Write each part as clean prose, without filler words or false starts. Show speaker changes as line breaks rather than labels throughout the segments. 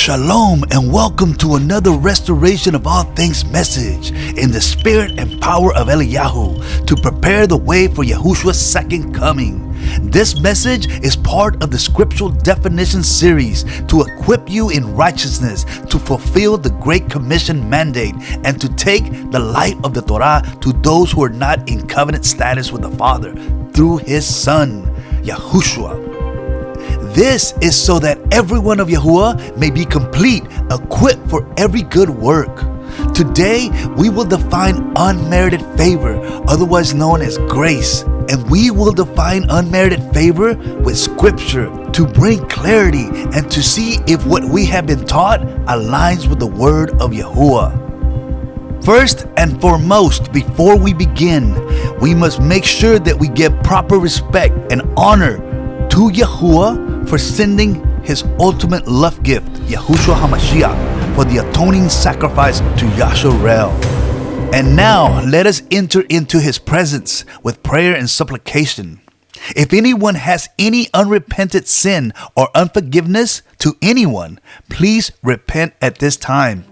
Shalom and welcome to another restoration of all things message in the spirit and power of Eliyahu to prepare the way for Yahushua's second coming. This message is part of the Scriptural Definition series to equip you in righteousness to fulfill the Great Commission mandate and to take the light of the Torah to those who are not in covenant status with the Father through His Son, Yahushua. This is so that every one of Yahuwah may be complete, equipped for every good work. Today, we will define unmerited favor, otherwise known as grace. And we will define unmerited favor with Scripture to bring clarity and to see if what we have been taught aligns with the Word of YAHUAH. First and foremost, before we begin, we must make sure that we give proper respect and honor to Yahuwah for sending His ultimate love gift, Yahushua HaMashiach, for the atoning sacrifice to Yasharel. And now let us enter into His presence with prayer and supplication. If anyone has any unrepented sin or unforgiveness to anyone, please repent at this time.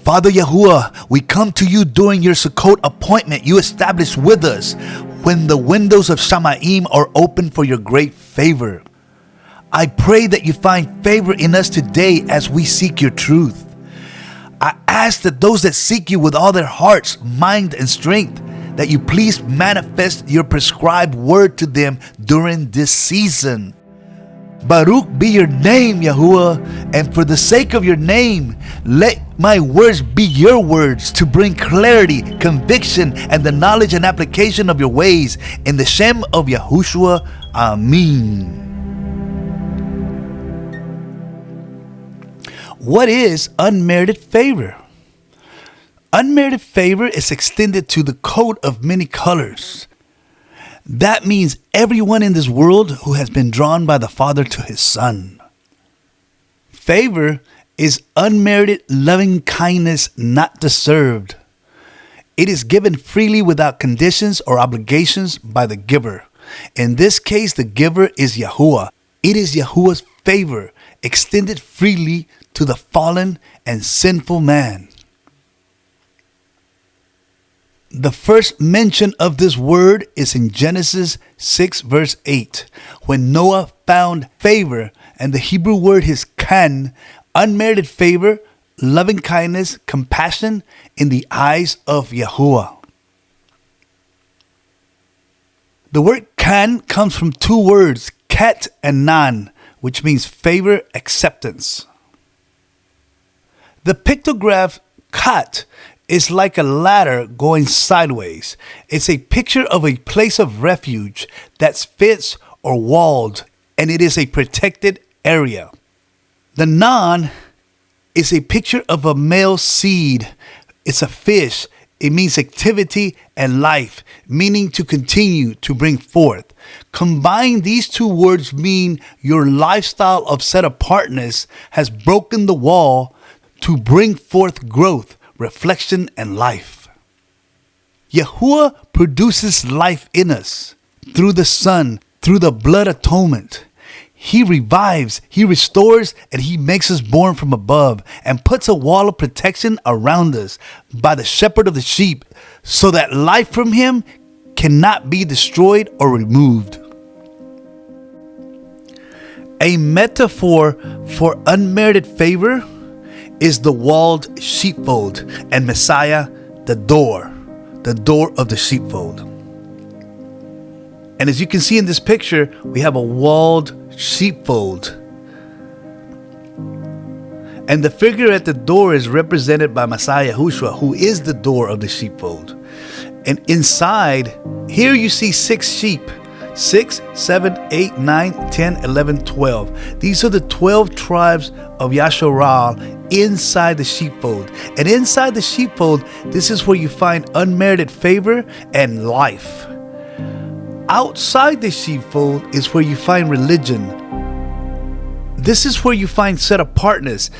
Father Yahuwah, we come to you during your Sukkot appointment you established with us when the windows of Shamaim are open for your great favor. I pray that you find favor in us today as we seek your truth. I ask that those that seek you with all their hearts, mind, and strength, that you please manifest your prescribed word to them during this season. Baruch be your name, Yahuwah, and for the sake of your name, let my words be your words to bring clarity, conviction, and the knowledge and application of your ways. In the Shem of Yahushua, Amen. What is unmerited favor? Unmerited favor is extended to the coat of many colors. That means everyone in this world who has been drawn by the Father to His Son. Favor is unmerited loving kindness not deserved. It is given freely without conditions or obligations by the giver. In this case, the giver is Yahuwah. It is Yahuwah's favor extended freely to the fallen and sinful man. The first mention of this word is in Genesis 6 verse 8, when Noah found favor, and the Hebrew word is kan, unmerited favor, loving kindness, compassion in the eyes of Yahuwah. The word kan comes from two words, ket and nan, which means favor, acceptance. The pictograph kat is like a ladder going sideways. It's a picture of a place of refuge that's fenced or walled, and it is a protected area. The nan is a picture of a male seed. It's a fish. It means activity and life, meaning to continue, to bring forth. Combined, these two words mean your lifestyle of set-apartness has broken the wall to bring forth growth, reflection, and life. Yahuwah produces life in us through the Son, through the blood atonement. He revives, He restores, and He makes us born from above and puts a wall of protection around us by the shepherd of the sheep so that life from Him cannot be destroyed or removed. A metaphor for unmerited favor is the walled sheepfold, and Messiah, the door of the sheepfold. And as you can see in this picture, we have a walled sheepfold. And the figure at the door is represented by Messiah Yahushua, who is the door of the sheepfold. And inside, here you see 6 sheep. 6, 7, 8, 9, 10, 11, 12. These are the 12 tribes of Yasharel inside the sheepfold. And inside the sheepfold, this is where you find unmerited favor and life. Outside the sheepfold is where you find religion. This is where you find set-apartness.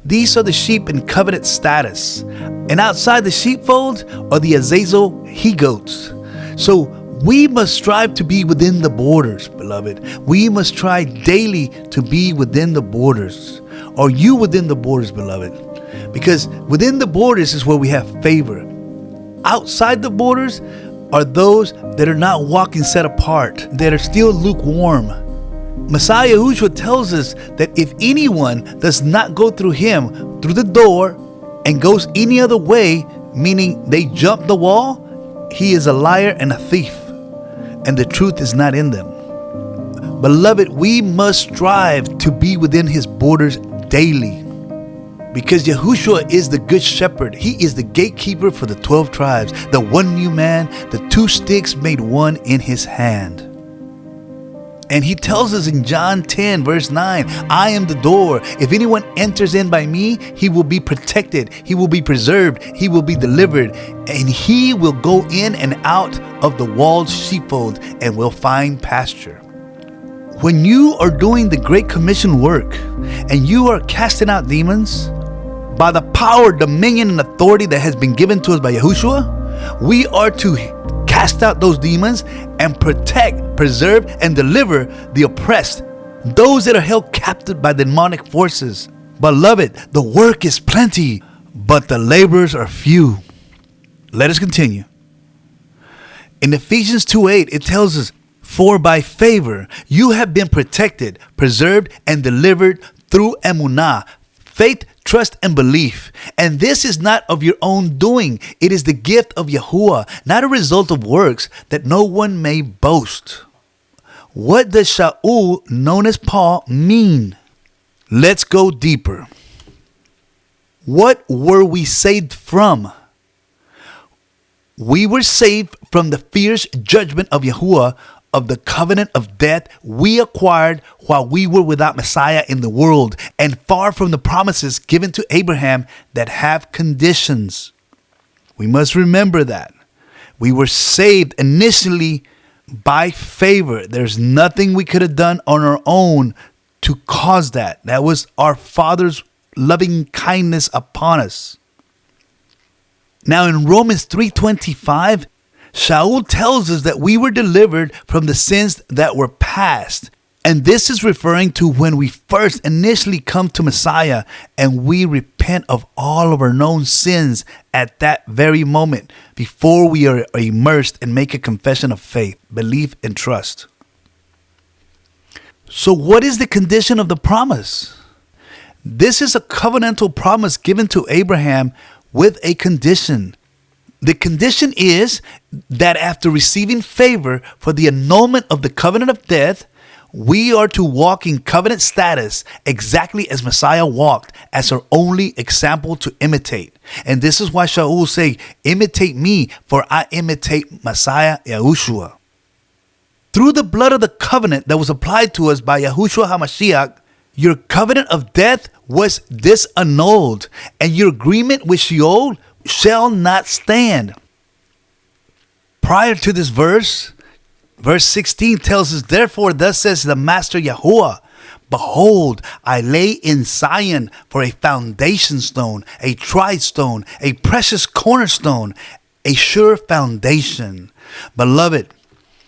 These are the sheep in covenant status. And outside the sheepfold are the Azazel he-goats. So We must strive to be within the borders, beloved. We must try daily to be within the borders. Are you within the borders, beloved? Because within the borders is where we have favor. Outside the borders are those that are not walking set apart, that are still lukewarm. Messiah Yahushua tells us that if anyone does not go through him, through the door, and goes any other way, meaning they jump the wall, he is a liar and a thief, and the truth is not in them. Beloved, we must strive to be within his borders daily, because Yahushua is the good shepherd. He is the gatekeeper for the 12 tribes, the one new man, the 2 sticks made one in his hand. And he tells us in John 10 verse 9, I am the door. If anyone enters in by me, he will be protected, he will be preserved, he will be delivered, and he will go in and out of the walled sheepfold and will find pasture. When you are doing the Great Commission work and you are casting out demons by the power, dominion, and authority that has been given to us by Yahushua, we are to cast out those demons and protect, preserve, and deliver the oppressed, those that are held captive by demonic forces. Beloved, the work is plenty, but the laborers are few. Let us continue. In Ephesians 2:8, it tells us, for by favor you have been protected, preserved, and delivered through Emunah, faith, trust, and belief. And this is not of your own doing. It is the gift of Yahuwah, not a result of works, that no one may boast. What does Shaul, known as Paul, mean? Let's go deeper. What were we saved from? We were saved from the fierce judgment of Yahuwah, of the covenant of death we acquired while we were without Messiah in the world, and far from the promises given to Abraham that have conditions. We must remember that. We were saved initially by favor. There's nothing we could have done on our own to cause that. That was our Father's loving kindness upon us. Now in Romans 3:25, Shaul tells us that we were delivered from the sins that were past. And this is referring to when we first initially come to Messiah and we repent of all of our known sins at that very moment before we are immersed and make a confession of faith, belief, and trust. So what is the condition of the promise? This is a covenantal promise given to Abraham with a condition. The condition is that after receiving favor for the annulment of the covenant of death, we are to walk in covenant status exactly as Messiah walked, as our only example to imitate. And this is why Shaul say, imitate me, for I imitate Messiah Yahushua. Through the blood of the covenant that was applied to us by Yahushua HaMashiach, your covenant of death was disannulled, and your agreement with Sheol shall not stand. Prior to this verse 16 tells us, therefore thus says the Master Yahuwah, behold, I lay in Zion for a foundation stone, a tried stone, a precious cornerstone, a sure foundation. Beloved,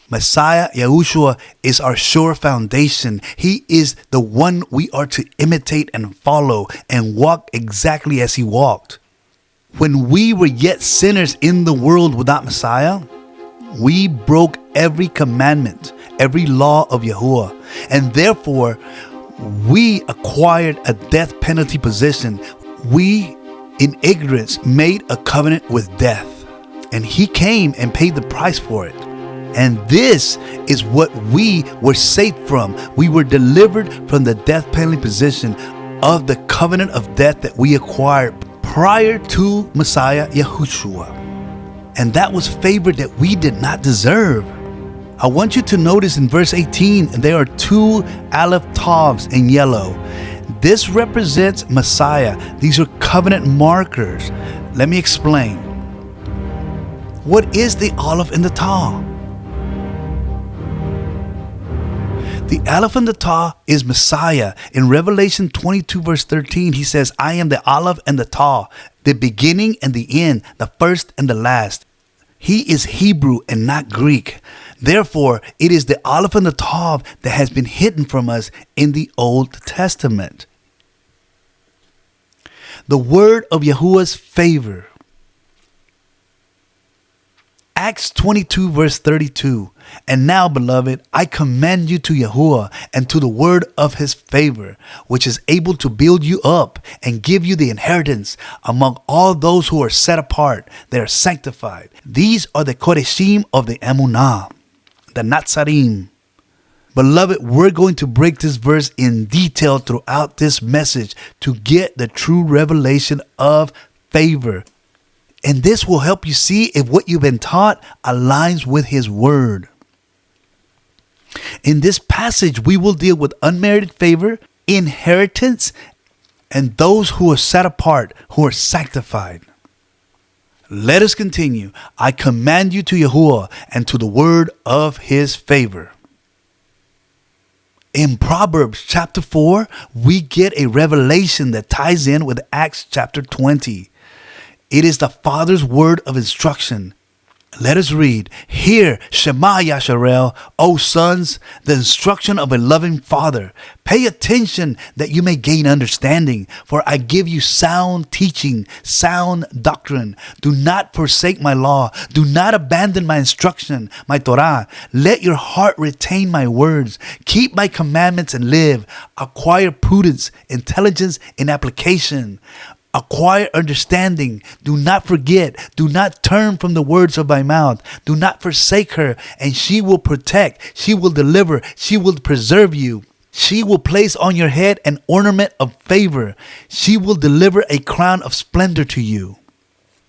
Messiah Yahushua is our sure foundation. He is the one we are to imitate and follow and walk exactly as he walked. When we were yet sinners in the world without Messiah, we broke every commandment, every law of Yahuwah, and therefore we acquired a death penalty position. We, in ignorance, made a covenant with death, and he came and paid the price for it. And this is what we were saved from. We were delivered from the death penalty position of the covenant of death that we acquired prior to Messiah Yahushua. And that was favor that we did not deserve. I want you to notice in verse 18, there are 2 Aleph Tavs in yellow. This represents Messiah. These are covenant markers. Let me explain. What is the Aleph and the Tav? The Aleph and the Tav is Messiah. In Revelation 22 verse 13, he says, I am the Aleph and the Tav, the beginning and the end, the first and the last. He is Hebrew and not Greek. Therefore, it is the Aleph and the Tav that has been hidden from us in the Old Testament. The word of Yahuwah's favor. Acts 22 verse 32. And now, beloved, I commend you to Yahuwah and to the word of his favor, which is able to build you up and give you the inheritance among all those who are set apart. They are sanctified. These are the Kadoshim of the Emunah, the Natzarim. Beloved, we're going to break this verse in detail throughout this message to get the true revelation of favor. And this will help you see if what you've been taught aligns with his word. In this passage, we will deal with unmerited favor, inheritance, and those who are set apart, who are sanctified. Let us continue. I command you to Yahuwah and to the word of his favor. In Proverbs chapter 4, we get a revelation that ties in with Acts chapter 20. It is the Father's word of instruction. Let us read. Hear, Shema Yasharel, O sons, the instruction of a loving father. Pay attention that you may gain understanding, for I give you sound teaching, sound doctrine. Do not forsake my law. Do not abandon my instruction, my Torah. Let your heart retain my words. Keep my commandments and live. Acquire prudence, intelligence in application. Acquire understanding. Do not forget. Do not turn from the words of my mouth. Do not forsake her, and she will protect. She will deliver. She will preserve you. She will place on your head an ornament of favor. She will deliver a crown of splendor to you.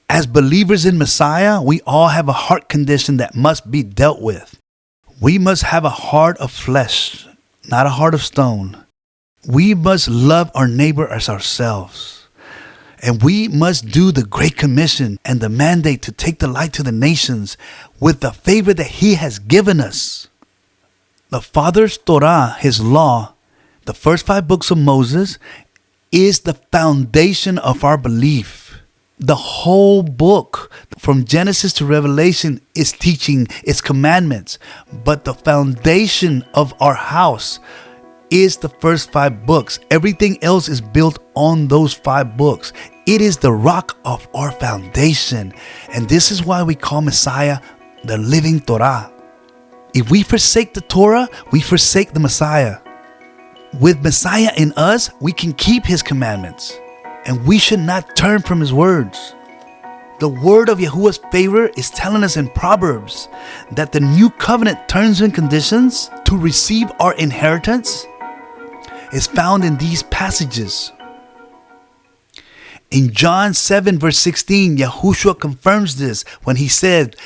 As believers in Messiah, we all have a heart condition that must be dealt with. We must have a heart of flesh, not a heart of stone. We must love our neighbor as ourselves. And we must do the Great Commission and the mandate to take the light to the nations with the favor that he has given us. The Father's Torah, his law, the first 5 books of Moses, is the foundation of our belief. The whole book, from Genesis to Revelation, is teaching its commandments. But the foundation of our house is the first 5 books. Everything else is built on those 5 books. It is the rock of our foundation. And this is why we call Messiah the living Torah. If we forsake the Torah, we forsake the Messiah. With Messiah in us, we can keep his commandments. And we should not turn from his words. The word of Yahuwah's favor is telling us in Proverbs that the new covenant terms and conditions to receive our inheritance is found in these passages. In John 7 verse 16, Yahushua confirms this when he said,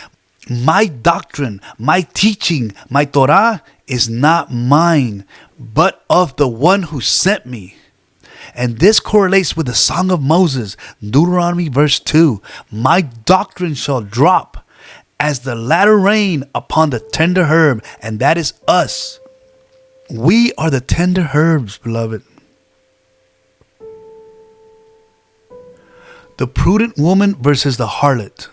my doctrine, my teaching, my Torah is not mine, but of the one who sent me. And this correlates with the Song of Moses, Deuteronomy verse 2. My doctrine shall drop as the latter rain upon the tender herb, and that is us. We are the tender herbs, beloved. The prudent woman versus the harlot.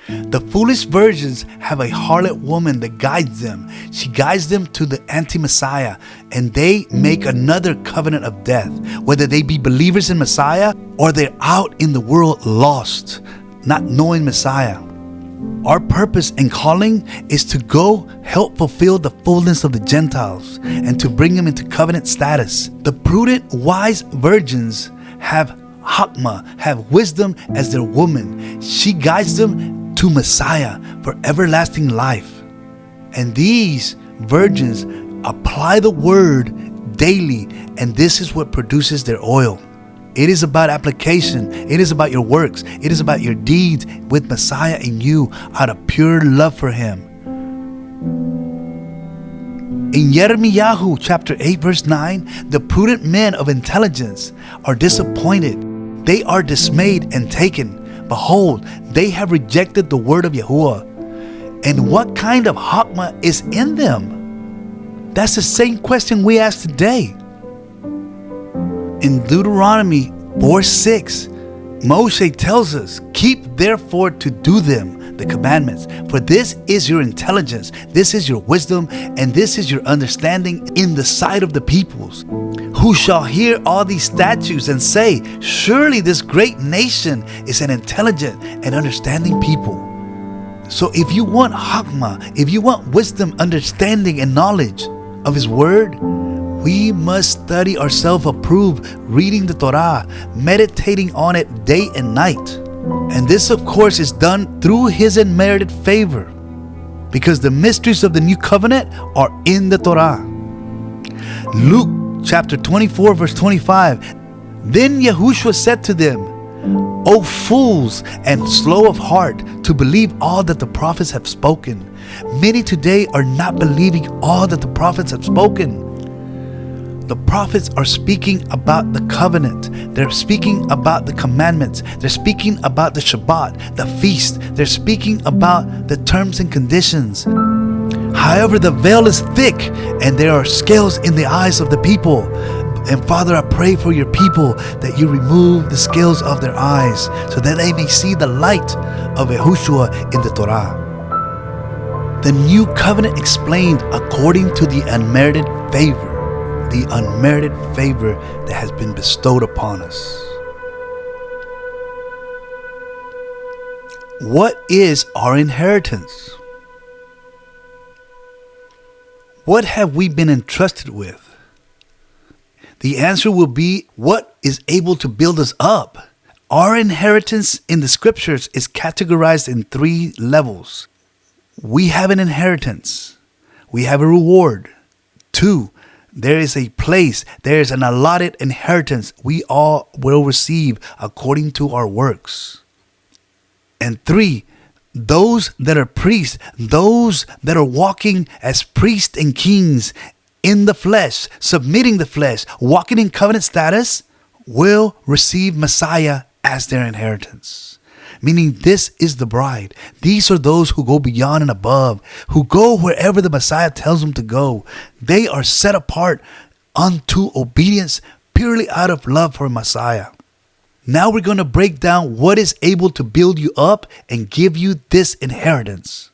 The foolish virgins have a harlot woman that guides them. She guides them to the anti-Messiah, and they make another covenant of death, whether they be believers in Messiah or they're out in the world lost, not knowing Messiah. Our purpose and calling is to go help fulfill the fullness of the Gentiles and to bring them into covenant status. The prudent, wise virgins have Hakma, have wisdom as their woman. She guides them to Messiah for everlasting life. And these virgins apply the word daily, and this is what produces their oil. It is about application. It is about your works. It is about your deeds with Messiah in you out of pure love for him. In Yirmiyahu chapter 8 verse 9, the prudent men of intelligence are disappointed. They are dismayed and taken. Behold, they have rejected the word of Yahuwah. And what kind of Hakma is in them? That's the same question we ask today. In Deuteronomy 4:6, Moshe tells us, keep therefore to do them, the commandments. For this is your intelligence, this is your wisdom, and this is your understanding in the sight of the peoples, who shall hear all these statutes and say, surely this great nation is an intelligent and understanding people. So if you want Hakmah, if you want wisdom, understanding, and knowledge of His Word, we must study ourselves approved, reading the Torah, meditating on it day and night. And this, of course, is done through His unmerited favor, because the mysteries of the new covenant are in the Torah. Luke chapter 24 verse 25. Then Yahushua said to them, O fools and slow of heart to believe all that the prophets have spoken. Many today are not believing all that the prophets have spoken. The prophets are speaking about the covenant. They're speaking about the commandments. They're speaking about the Shabbat, the feast. They're speaking about the terms and conditions. However, the veil is thick and there are scales in the eyes of the people. And Father, I pray for your people that you remove the scales of their eyes so that they may see the light of Yahushua in the Torah. The new covenant explained according to the unmerited favor. The unmerited favor that has been bestowed upon us. What is our inheritance? What have we been entrusted with? The answer will be what is able to build us up. Our inheritance in the scriptures is categorized in 3 levels. We have an inheritance. We have a reward. 2, there is a place. There is an allotted inheritance we all will receive according to our works. And 3, those that are priests, those that are walking as priests and kings in the flesh, submitting the flesh, walking in covenant status, will receive Messiah as their inheritance. Meaning this is the bride. These are those who go beyond and above, who go wherever the Messiah tells them to go. They are set apart unto obedience purely out of love for Messiah. Now we're going to break down what is able to build you up and give you this inheritance.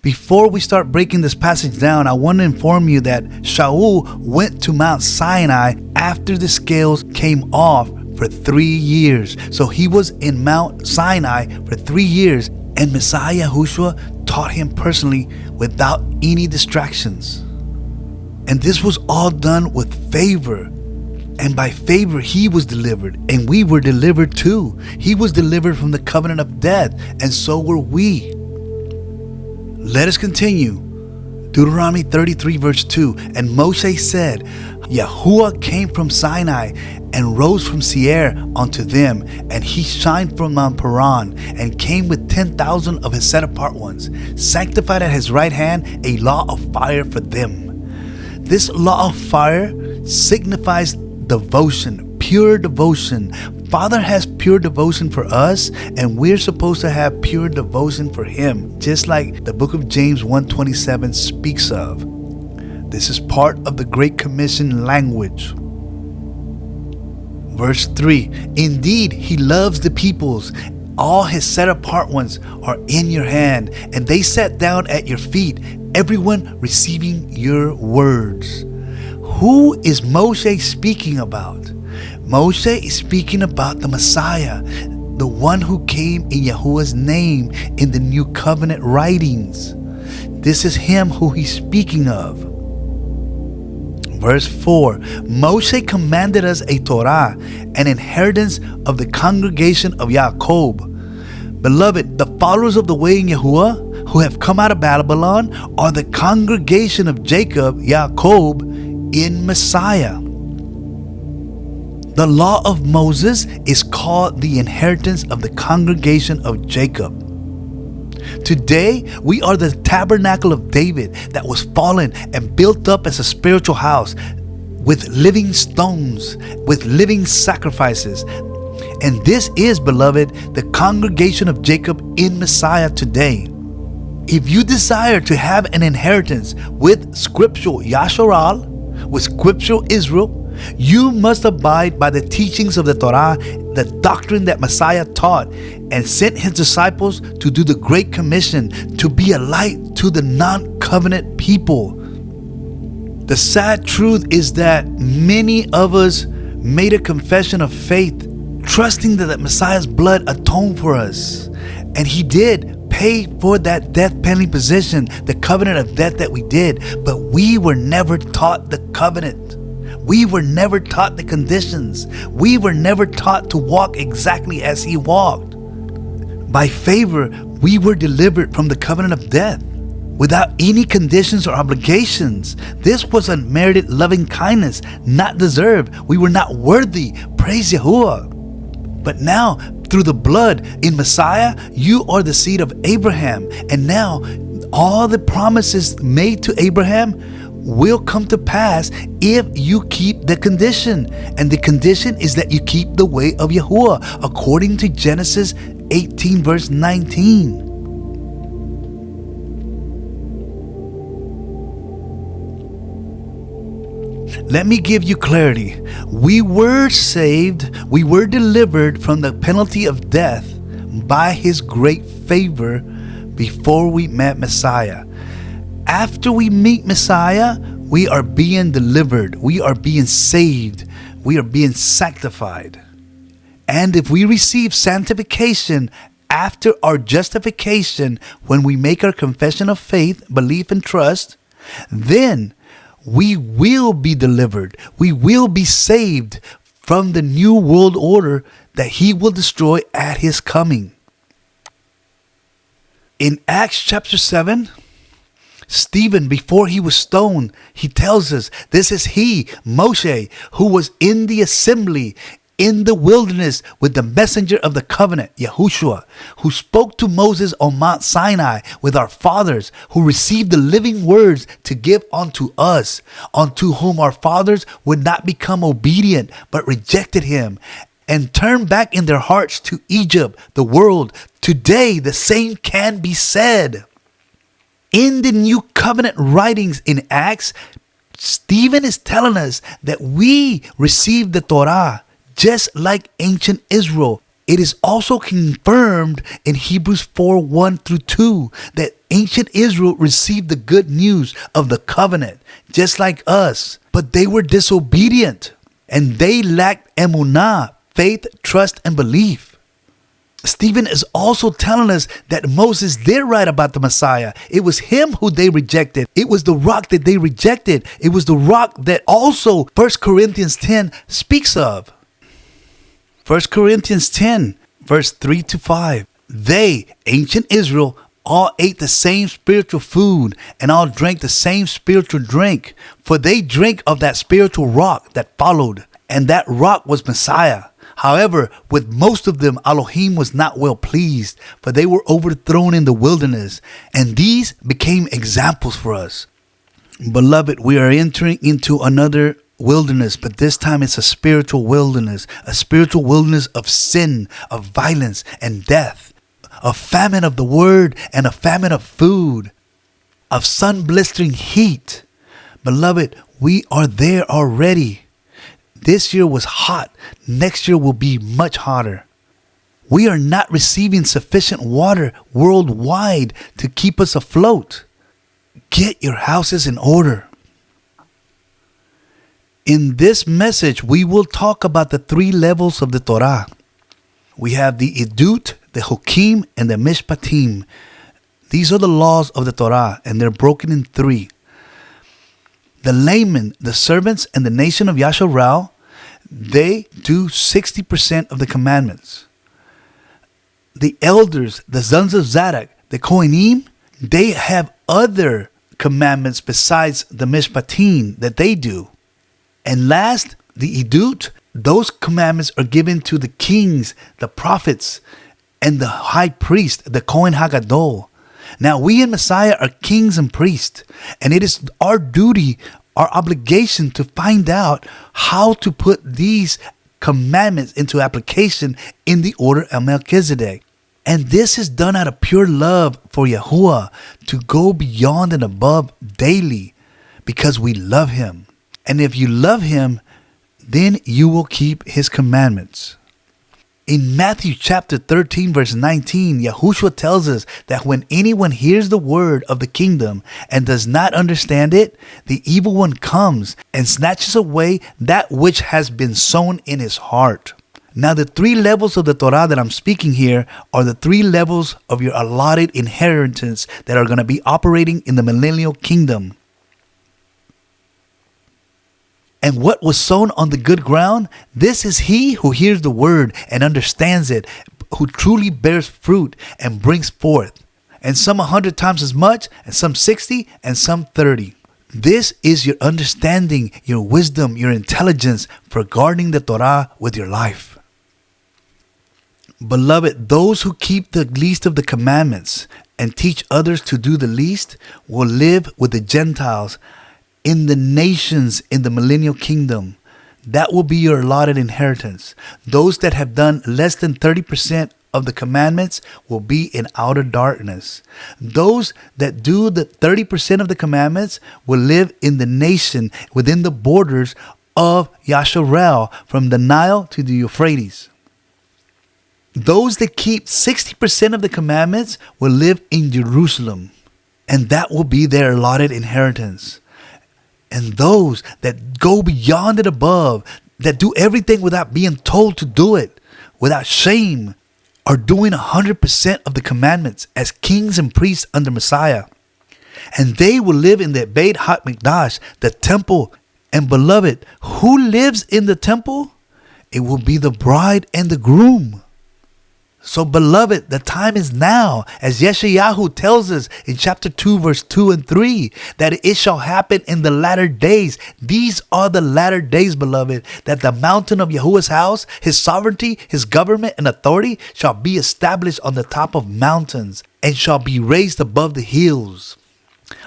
Before we start breaking this passage down, I want to inform you that Shaul went to Mount Sinai after the scales came off for 3 years. So he was in Mount Sinai for 3 years, and Messiah Yahushua taught him personally without any distractions. And this was all done with favor. And by favor he was delivered, and we were delivered too. He was delivered from the covenant of death, and so were we. Let us continue. Deuteronomy 33 verse 2. And Moshe said, Yahuwah came from Sinai and rose from Seir unto them, and he shined from Mount Paran, and came with 10,000 of his set apart ones, sanctified at his right hand a law of fire for them. This law of fire signifies devotion, pure devotion. Father has pure devotion for us, and we're supposed to have pure devotion for Him, just like the book of James 1:27 speaks of. This is part of the Great Commission language. Verse 3, indeed, He loves the peoples. All His set apart ones are in your hand, and they sat down at your feet, everyone receiving your words. Who is Moshe speaking about? Moshe is speaking about the Messiah, the one who came in Yahuwah's name in the new covenant writings. This is him who he's speaking of. Verse 4, Moshe commanded us a Torah, an inheritance of the congregation of Yaakov. Beloved, the followers of the way in Yahuwah, who have come out of Babylon, are the congregation of Jacob, Yaakov, in Messiah. The law of Moses is called the inheritance of the congregation of Jacob. Today, we are the tabernacle of David that was fallen and built up as a spiritual house with living stones, with living sacrifices. And this is, beloved, the congregation of Jacob in Messiah today. If you desire to have an inheritance with scriptural Yasharal, with scriptural Israel, you must abide by the teachings of the Torah the doctrine that Messiah taught and sent his disciples to do the Great Commission, to be a light to the non-covenant people. The sad truth is that many of us made a confession of faith, trusting that the Messiah's blood atoned for us. And he did pay for that death penalty position, the covenant of death that we did. But we were never taught the covenant. We were never taught the conditions. We were never taught to walk exactly as he walked. By favor, we were delivered from the covenant of death without any conditions or obligations. This was unmerited loving kindness, not deserved. We were not worthy. Praise Yahuwah. But now, through the blood in Messiah, you are the seed of Abraham. And now, all the promises made to Abraham will come to pass if you keep the condition. And the condition is that you keep the way of Yahuwah, according to Genesis 18 verse 19. Let me give you clarity. We were saved, we were delivered from the penalty of death by his great favor before we met Messiah. After we meet Messiah, we are being delivered, we are being saved, we are being sanctified. And if we receive sanctification after our justification, when we make our confession of faith, belief, and trust, then we will be delivered. We will be saved from the new world order that he will destroy at his coming. In Acts chapter 7, Stephen, before he was stoned, he tells us this is he, Moshe, who was in the assembly in the wilderness with the messenger of the covenant, Yahushua, who spoke to Moses on Mount Sinai with our fathers, who received the living words to give unto us, unto whom our fathers would not become obedient, but rejected him, and turned back in their hearts to Egypt, the world. Today, the same can be said. In the new covenant writings in Acts, Stephen is telling us that we received the Torah just like ancient Israel. It is also confirmed in Hebrews 4, 1 through 2 that ancient Israel received the good news of the covenant just like us, but they were disobedient and they lacked Emunah, faith, trust, and belief. Stephen is also telling us that Moses did write about the Messiah. It was him who they rejected. It was the rock that they rejected. It was the rock that also 1 Corinthians 10 speaks of. 1 Corinthians 10, verse 3 to 5. They, ancient Israel, all ate the same spiritual food and all drank the same spiritual drink, for they drank of that spiritual rock that followed, and that rock was Messiah. However, with most of them, Elohim was not well pleased, for they were overthrown in the wilderness, and these became examples for us. Beloved, we are entering into another wilderness, but this time it's a spiritual wilderness of sin, of violence and death, a famine of the word and a famine of food, of sun-blistering heat. Beloved, we are there already. This year was hot. Next year will be much hotter. We are not receiving sufficient water worldwide to keep us afloat. Get your houses in order. In this message, we will talk about the three levels of the Torah. We have the Edut, the Hokim, and the Mishpatim. These are the laws of the Torah, and they're broken in three. The laymen, the servants, and the nation of Yasharal, they do 60% of the commandments. The elders, the sons of Zadok, the Kohanim, they have other commandments besides the Mishpatim that they do. And last, the Edut, those commandments are given to the kings, the prophets, and the high priest, the Kohen HaGadol. Now, we in Messiah are kings and priests, and it is our duty, our obligation to find out how to put these commandments into application in the order of Melchizedek. And this is done out of pure love for Yahuwah, to go beyond and above daily, because we love him. And if you love him, then you will keep his commandments. In Matthew chapter 13 verse 19, Yahushua tells us that when anyone hears the word of the kingdom and does not understand it, the evil one comes and snatches away that which has been sown in his heart. Now the 3 levels of the Torah that I'm speaking here are the 3 levels of your allotted inheritance that are going to be operating in the millennial kingdom. And what was sown on the good ground, this is he who hears the word and understands it, who truly bears fruit and brings forth. And some 100 times as much, and some 60, and some 30. This is your understanding, your wisdom, your intelligence for guarding the Torah with your life. Beloved, those who keep the least of the commandments and teach others to do the least will live with the Gentiles in the nations in the millennial kingdom. That will be your allotted inheritance. Those that have done less than 30% of the commandments will be in outer darkness. Those that do the 30% of the commandments will live in the nation within the borders of Yasharel, from the Nile to the Euphrates. Those that keep 60% of the commandments will live in Jerusalem, and that will be their allotted inheritance. And those that go beyond and above, that do everything without being told to do it, without shame, are doing 100% of the commandments as kings and priests under Messiah. And they will live in the Beit HaMikdash, the temple. And beloved, who lives in the temple? It will be the bride and the groom. So beloved, the time is now, as Yeshayahu tells us in chapter 2 verse 2 and 3, that it shall happen in the latter days. These are the latter days, beloved, that the mountain of Yahuwah's house, his sovereignty, his government and authority shall be established on the top of mountains and shall be raised above the hills,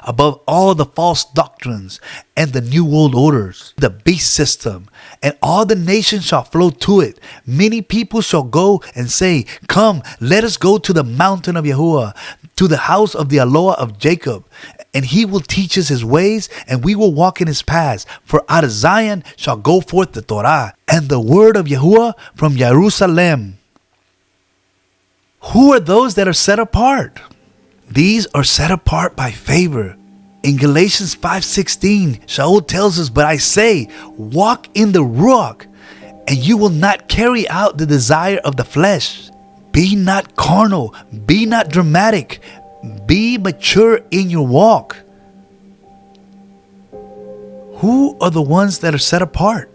above all the false doctrines and the new world orders, the beast system, and all the nations shall flow to it. Many people shall go and say, come, let us go to the mountain of Yahuwah, to the house of the Eloah of Jacob, and he will teach us his ways, and we will walk in his paths. For out of Zion shall go forth the Torah, and the word of Yahuwah from Jerusalem. Who are those that are set apart? These are set apart by favor. In Galatians 5:16, Shaul tells us, but I say, walk in the Ruach, and you will not carry out the desire of the flesh. Be not carnal, be not dramatic, be mature in your walk. Who are the ones that are set apart?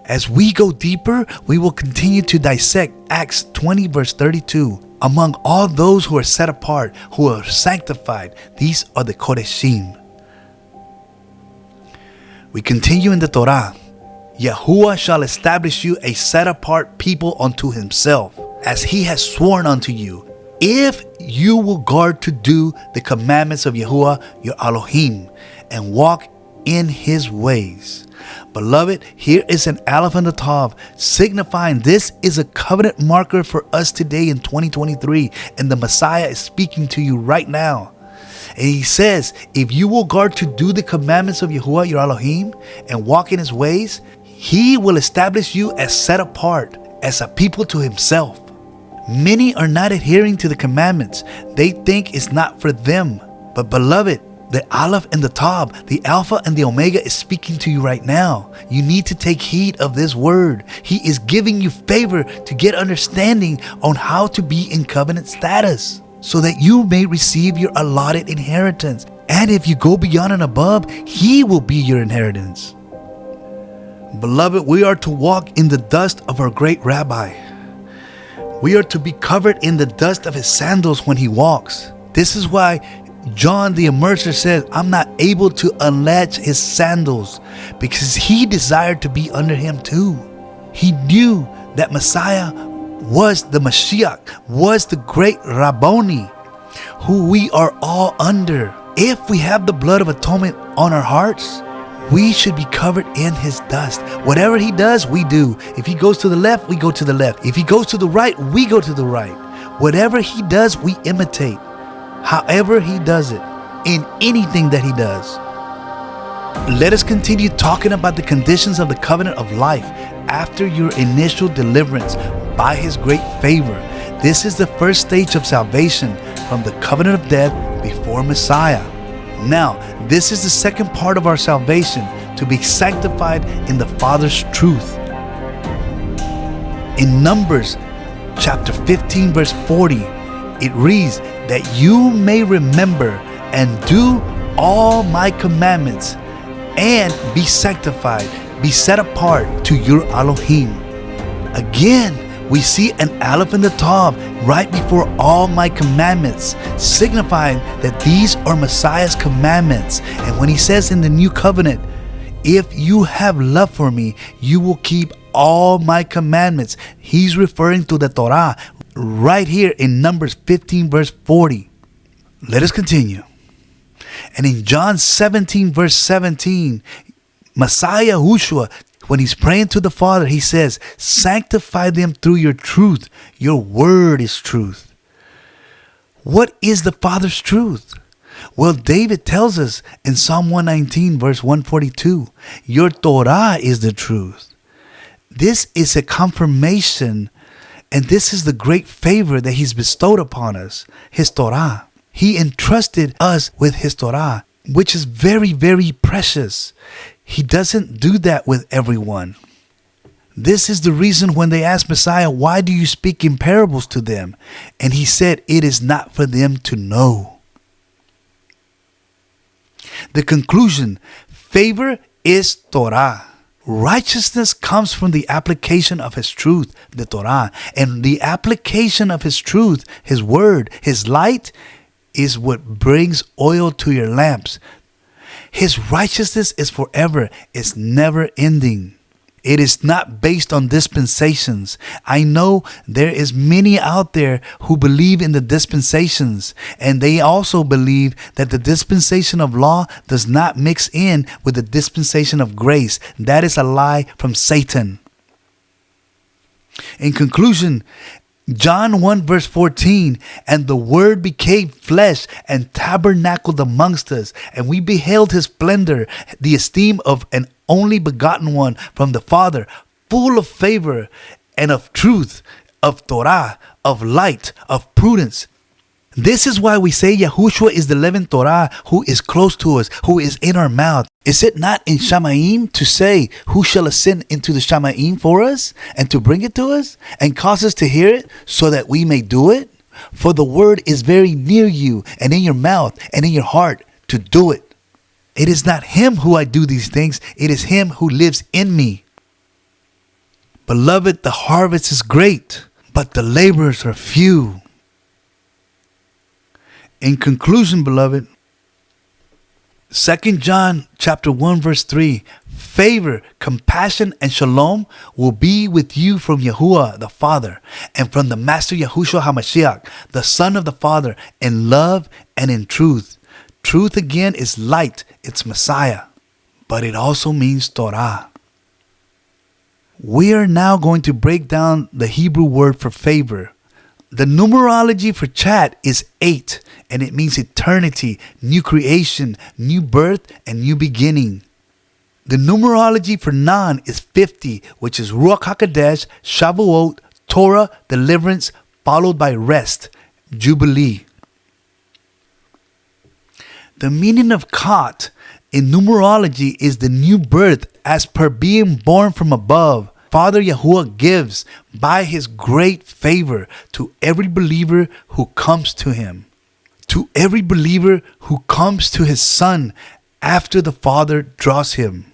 As we go deeper, we will continue to dissect Acts 20 verse 32. Among all those who are set apart, who are sanctified, these are the Kadoshim. We continue in the Torah. Yahuwah shall establish you a set apart people unto himself, as he has sworn unto you, if you will guard to do the commandments of Yahuwah your Elohim, and walk in his ways. Beloved, here is an Aleph and a Tav, signifying this is a covenant marker for us today in 2023, and the Messiah is speaking to you right now. And he says, if you will guard to do the commandments of Yahuwah your Elohim and walk in his ways, he will establish you as set apart, as a people to himself. Many are not adhering to the commandments. They think it's not for them. But beloved, the Aleph and the Tav, the Alpha and the Omega is speaking to you right now. You need to take heed of this word. He is giving you favor to get understanding on how to be in covenant status, so that you may receive your allotted inheritance. And if you go beyond and above, he will be your inheritance. Beloved, we are to walk in the dust of our great rabbi. We are to be covered in the dust of his sandals when he walks. This is why John the Immerser says, I'm not able to unlatch his sandals, because he desired to be under him too. He knew that Messiah was the Mashiach, was the great Rabboni, who we are all under. If we have the blood of atonement on our hearts, we should be covered in his dust. Whatever he does, we do. If he goes to the left, we go to the left. If he goes to the right, we go to the right. Whatever he does, we imitate. However he does it, in anything that he does. Let us continue talking about the conditions of the covenant of life after your initial deliverance by His great favor. This is the first stage of salvation from the covenant of death before Messiah. Now, this is the second part of our salvation, to be sanctified in the Father's truth. In Numbers chapter 15 verse 40, it reads that you may remember and do all my commandments and be sanctified, be set apart to your Elohim. Again, we see an aleph in the tav right before all my commandments, signifying that these are Messiah's commandments. And when he says in the new covenant, if you have love for me, you will keep all my commandments, he's referring to the Torah right here in Numbers 15 verse 40. Let us continue. And in John 17 verse 17, Messiah Yahushua, when he's praying to the Father, he says, sanctify them through your truth. Your word is truth. What is the Father's truth? Well, David tells us in Psalm 119 verse 142, your Torah is the truth. This is a confirmation, and this is the great favor that he's bestowed upon us, his Torah. He entrusted us with his Torah, which is very, very precious. He doesn't do that with everyone. This is the reason when they asked Messiah, why do you speak in parables to them? And he said, it is not for them to know. The conclusion, favor is Torah. Righteousness comes from the application of his truth, the Torah. And the application of his truth, his word, his light, is what brings oil to your lamps. His righteousness is forever. It's never ending. It is not based on dispensations. I know there is many out there who believe in the dispensations, and they also believe that the dispensation of law does not mix in with the dispensation of grace. That is a lie from Satan. In conclusion, John 1 verse 14, and the Word became flesh and tabernacled amongst us, and we beheld his splendor, the esteem of an only begotten one from the Father, full of favor and of truth, of Torah, of light, of prudence. This is why we say Yahushua is the living Torah, who is close to us, who is in our mouth. Is it not in Shamaim to say, who shall ascend into the Shamaim for us, and to bring it to us, and cause us to hear it, so that we may do it? For the word is very near you, and in your mouth, and in your heart, to do it. It is not him who I do these things, it is him who lives in me. Beloved, the harvest is great, but the laborers are few. In conclusion, beloved, 2 John chapter 1 verse 3, favor, compassion, and shalom will be with you from Yahuwah the Father, and from the Master Yahushua HaMashiach, the Son of the Father, in love and in truth. Truth again is light, it's Messiah, but it also means Torah. We are now going to break down the Hebrew word for favor. The numerology for chat is 8, and it means eternity, new creation, new birth, and new beginning. The numerology for non is 50, which is Ruach HaKodesh, Shavuot, Torah, deliverance, followed by rest, Jubilee. The meaning of Kot in numerology is the new birth as per being born from above. Father Yahuwah gives by his great favor to every believer who comes to him. To every believer who comes to his Son after the Father draws him.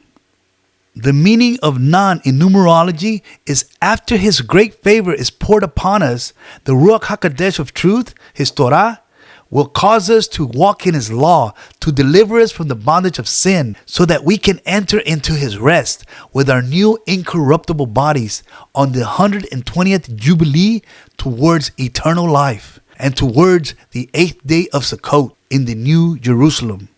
The meaning of non in numerology is after his great favor is poured upon us, the Ruach HaKodesh of truth, his Torah, will cause us to walk in his law, to deliver us from the bondage of sin, so that we can enter into his rest with our new incorruptible bodies on the 120th Jubilee towards eternal life, and towards the 8th day of Sukkot in the New Jerusalem.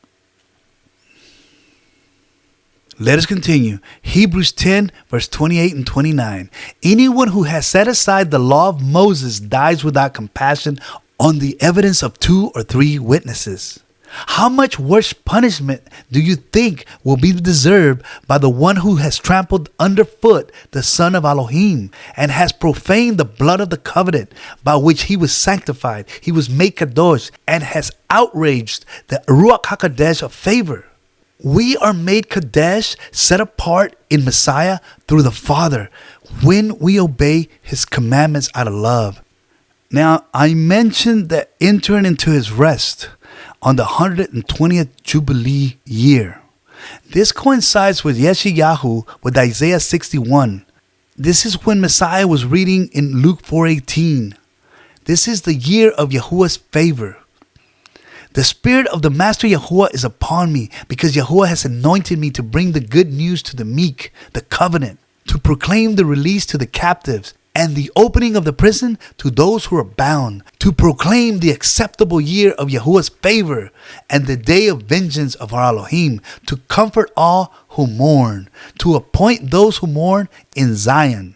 Let us continue. Hebrews 10 verse 28 and 29. Anyone who has set aside the law of Moses dies without compassion on the evidence of 2 or 3 witnesses. How much worse punishment do you think will be deserved by the one who has trampled underfoot the Son of Elohim and has profaned the blood of the covenant by which he was sanctified, he was made Kadosh, and has outraged the Ruach HaKodesh of favor? We are made Kadesh, set apart in Messiah through the Father when we obey his commandments out of love. Now, I mentioned that entering into his rest on the 120th Jubilee year. This coincides with Yeshayahu with Isaiah 61. This is when Messiah was reading in Luke 4:18. This is the year of Yahuwah's favor. The Spirit of the Master Yahuwah is upon me, because Yahuwah has anointed me to bring the good news to the meek, the covenant, to proclaim the release to the captives, and the opening of the prison to those who are bound, to proclaim the acceptable year of Yahuwah's favor, and the day of vengeance of our Elohim, to comfort all who mourn, to appoint those who mourn in Zion.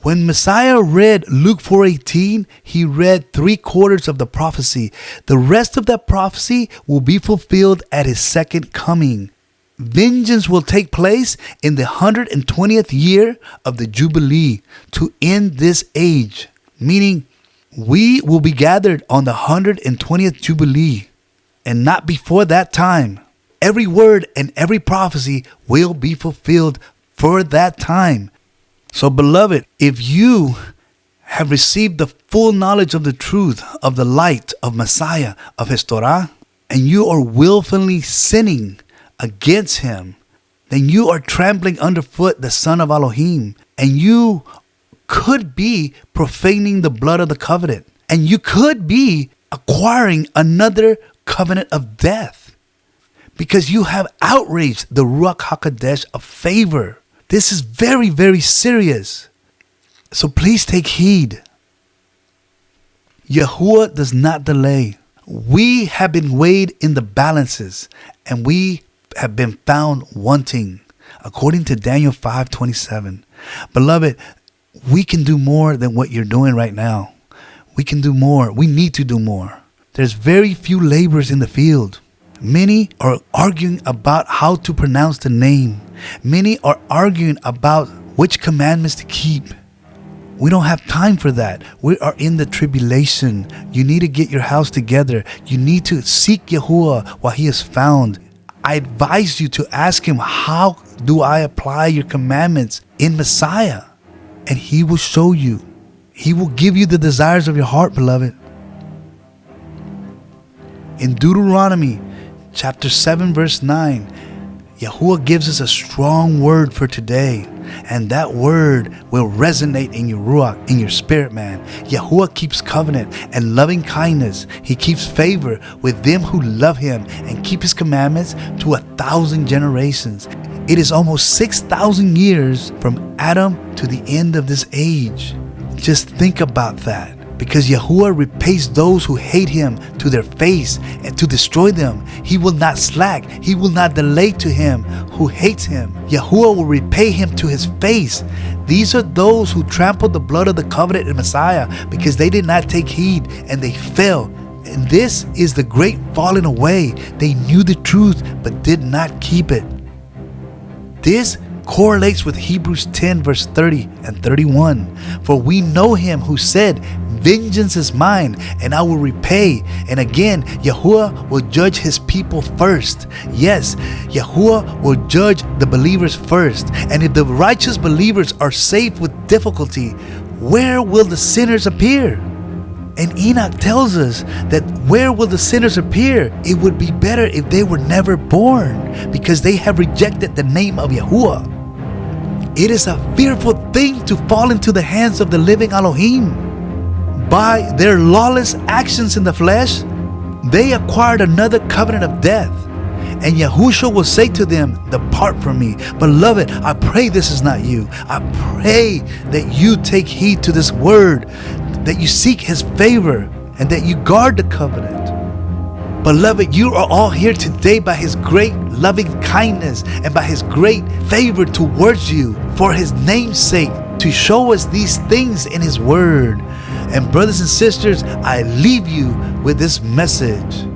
When Messiah read Luke 4:18, he read 3/4 of the prophecy. The rest of that prophecy will be fulfilled at his second coming. Vengeance will take place in the 120th year of the Jubilee to end this age, meaning we will be gathered on the 120th Jubilee and not before that time. Every word and every prophecy will be fulfilled for that time. So, beloved, if you have received the full knowledge of the truth, of the light of Messiah, of his Torah, and you are willfully sinning against him, then you are trampling underfoot the Son of Elohim, and you could be profaning the blood of the covenant, and you could be acquiring another covenant of death, because you have outraged the Ruach HaKodesh of favor. This is very, very serious. So please take heed. Yahuwah does not delay. We have been weighed in the balances, and we have been found wanting, according to Daniel 5:27. Beloved, we can do more than what you're doing right now. We can do more. We need to do more. There's very few laborers in the field. Many are arguing about how to pronounce the name. Many are arguing about which commandments to keep. We don't have time for that. We are in the tribulation. You need to get your house together. You need to seek Yahuwah while he is found. I advise you to ask him, how do I apply your commandments in Messiah? And he will show you. He will give you the desires of your heart, beloved. In Deuteronomy chapter 7 verse 9, Yahuwah gives us a strong word for today. And that word will resonate in your ruach, in your spirit, man. Yahuwah keeps covenant and loving kindness. He keeps favor with them who love him and keep his commandments to 1,000 generations. It is almost 6,000 years from Adam to the end of this age. Just think about that. Because Yahuwah repays those who hate him to their face and to destroy them. He will not slack. He will not delay to him who hates him. Yahuwah will repay him to his face. These are those who trampled the blood of the covenant in Messiah because they did not take heed and they fell. And this is the great falling away. They knew the truth but did not keep it. This correlates with Hebrews 10 verse 30 and 31. For we know him who said, vengeance is mine, and I will repay. And again, Yahuwah will judge his people first. Yes, Yahuwah will judge the believers first. And if the righteous believers are saved with difficulty, where will the sinners appear? And Enoch tells us that where will the sinners appear? It would be better if they were never born, because they have rejected the name of Yahuwah. It is a fearful thing to fall into the hands of the living Elohim. By their lawless actions in the flesh, they acquired another covenant of death. And Yahushua will say to them, depart from me. Beloved, I pray this is not you. I pray that you take heed to this word, that you seek his favor, and that you guard the covenant. Beloved, you are all here today by his great loving kindness and by his great favor towards you for his name's sake, to show us these things in his word. And brothers and sisters, I leave you with this message.